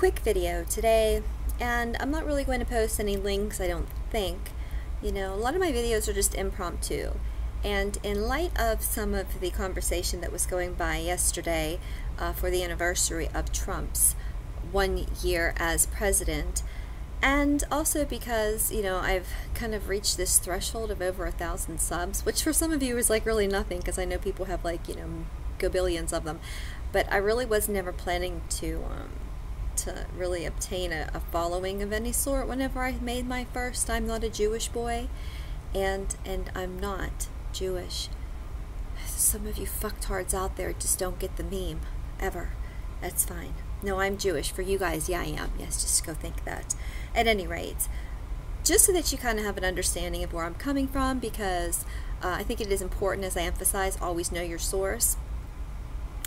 quick video today, and I'm not really going to post any links, I don't think. You know, a lot of my videos are just impromptu, and in light of some of the conversation that was going by yesterday for the anniversary of Trump's 1 year as president, and also because, you know, I've kind of reached this threshold of over 1,000 subs, which for some of you is like really nothing, because I know people have like, you know, gobillions of them, but I really was never planning to really obtain a following of any sort whenever I made my first I'm Not a Jewish Boy, and I'm not Jewish. Some of you fucktards out there just don't get the meme, ever. That's fine. No, I'm Jewish. For you guys, yeah, I am. Yes, just go think that. At any rate, just so that you kind of have an understanding of where I'm coming from, because I think it is important, as I emphasize, always know your source.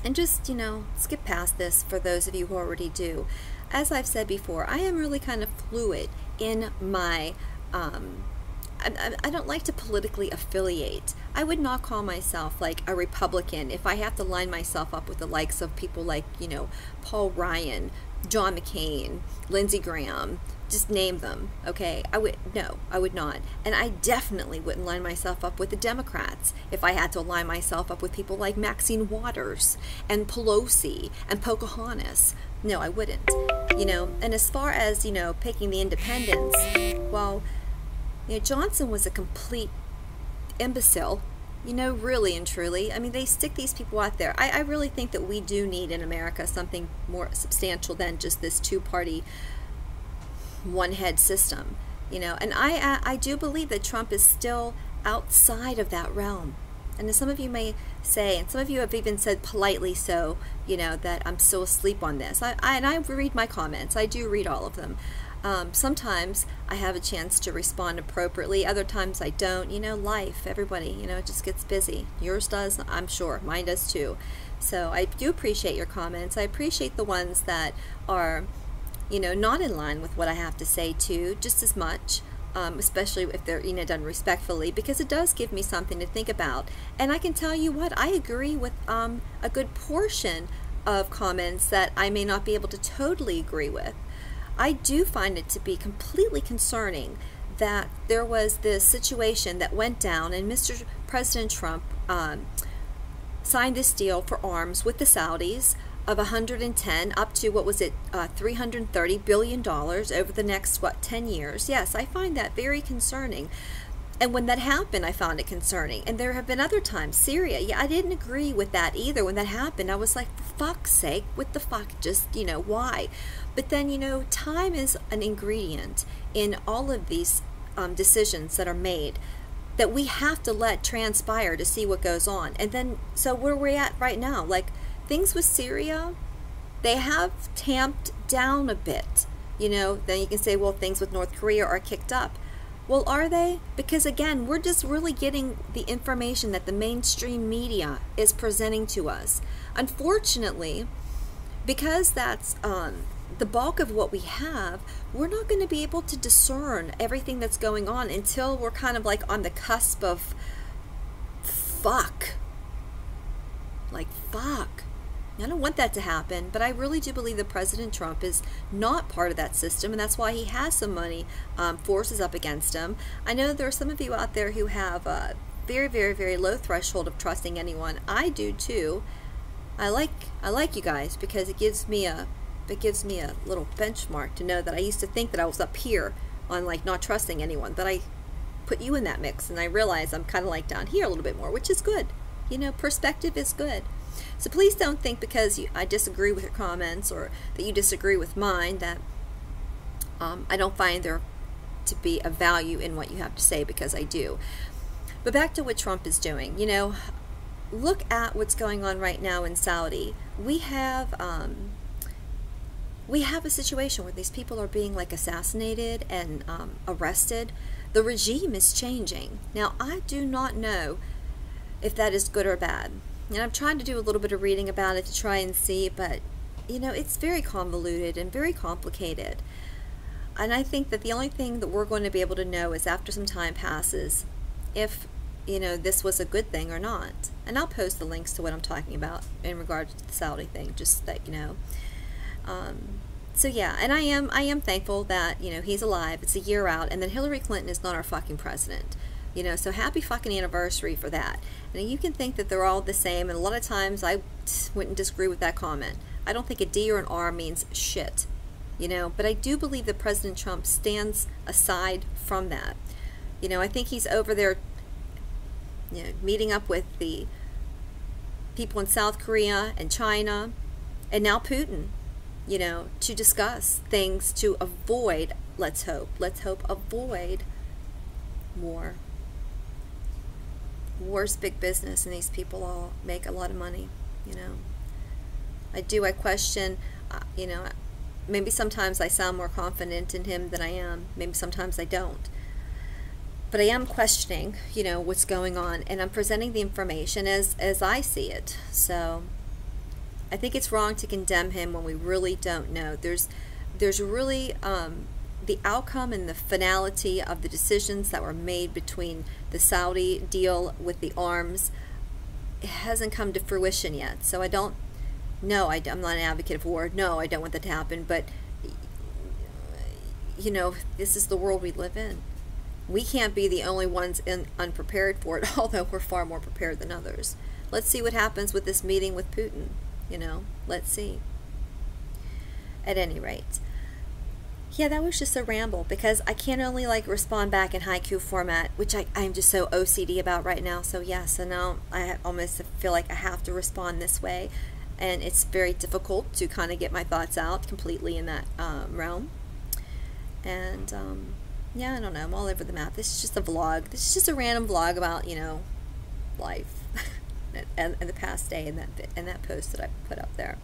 And just, you know, skip past this for those of you who already do. As I've said before, I am really kind of fluid in my, I don't like to politically affiliate. I would not call myself like a Republican if I have to line myself up with the likes of people like, you know, Paul Ryan, John McCain, Lindsey Graham, just name them, okay? I would not. And I definitely wouldn't line myself up with the Democrats if I had to align myself up with people like Maxine Waters and Pelosi and Pocahontas. No, I wouldn't. You know, and as far as, you know, picking the independents, well, you know, Johnson was a complete imbecile, you know, really and truly. I mean, they stick these people out there. I really think that we do need in America something more substantial than just this two-party one-head system, you know. And I do believe that Trump is still outside of that realm. And as some of you may say, and some of you have even said politely so, you know, that I'm still asleep on this. And I read my comments. I do read all of them. Sometimes I have a chance to respond appropriately. Other times I don't. You know, life, everybody, you know, it just gets busy. Yours does, I'm sure. Mine does too. So I do appreciate your comments. I appreciate the ones that are, you know, not in line with what I have to say too, just as much. Especially if they're, you know, done respectfully, because it does give me something to think about. And I can tell you what, I agree with a good portion of comments that I may not be able to totally agree with. I do find it to be completely concerning that there was this situation that went down and Mr. President Trump signed this deal for arms with the Saudis of 110 up to, what was it, $330 billion over the next, 10 years. Yes, I find that very concerning. And when that happened, I found it concerning. And there have been other times, Syria, yeah, I didn't agree with that either. When that happened, I was like, for fuck's sake, what the fuck, just, you know, why? But then, you know, time is an ingredient in all of these decisions that are made that we have to let transpire to see what goes on. And then, so where we're at right now, like, things with Syria, they have tamped down a bit. You know, then you can say, well, things with North Korea are kicked up. Well, are they? Because again, we're just really getting the information that the mainstream media is presenting to us. Unfortunately, because that's the bulk of what we have, we're not going to be able to discern everything that's going on until we're kind of like on the cusp of fuck. Like, fuck. I don't want that to happen, but I really do believe that President Trump is not part of that system, and that's why he has some money forces up against him. I know there are some of you out there who have a very, very, very low threshold of trusting anyone. I do too. I like you guys, because it gives me a little benchmark to know that I used to think that I was up here on like not trusting anyone, but I put you in that mix, and I realize I'm kind of like down here a little bit more, which is good. You know, perspective is good. So please don't think because I disagree with your comments or that you disagree with mine that I don't find there to be a value in what you have to say, because I do. But back to what Trump is doing. You know, look at what's going on right now in Saudi. We have a situation where these people are being like assassinated and arrested. The regime is changing. Now, I do not know if that is good or bad. And I'm trying to do a little bit of reading about it to try and see, but, you know, it's very convoluted and very complicated. And I think that the only thing that we're going to be able to know is after some time passes if, you know, this was a good thing or not. And I'll post the links to what I'm talking about in regards to the Saudi thing, just so that you know. So yeah, and I am thankful that, you know, he's alive. It's a year out, and then Hillary Clinton is not our fucking president. You know, so happy fucking anniversary for that. And you can think that they're all the same, and a lot of times I wouldn't disagree with that comment. I don't think a D or an R means shit, you know, but I do believe that President Trump stands aside from that. You know, I think he's over there, you know, meeting up with the people in South Korea and China, and now Putin, you know, to discuss things to avoid, let's hope, avoid war. War's big business, and these people all make a lot of money, you know. I question, you know, maybe sometimes I sound more confident in him than I am. Maybe sometimes I don't. But I am questioning, you know, what's going on, and I'm presenting the information as I see it. So I think it's wrong to condemn him when we really don't know. There's really the outcome and the finality of the decisions that were made between the Saudi deal with the arms, it hasn't come to fruition yet. So I don't know. I'm not an advocate of war. No, I don't want that to happen. But, you know, this is the world we live in. We can't be the only ones unprepared for it, although we're far more prepared than others. Let's see what happens with this meeting with Putin. You know, let's see. At any rate. Yeah, that was just a ramble, because I can't only like respond back in haiku format, which I'm just so OCD about right now. So yeah, so now I almost feel like I have to respond this way, and it's very difficult to kind of get my thoughts out completely in that realm. And yeah, I don't know, I'm all over the map. This is just a vlog. This is just a random vlog about, you know, life and the past day, and that post that I put up there.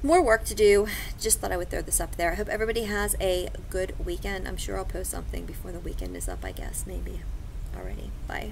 More work to do. Just thought I would throw this up there. I hope everybody has a good weekend. I'm sure I'll post something before the weekend is up, I guess. Maybe. Alrighty. Bye.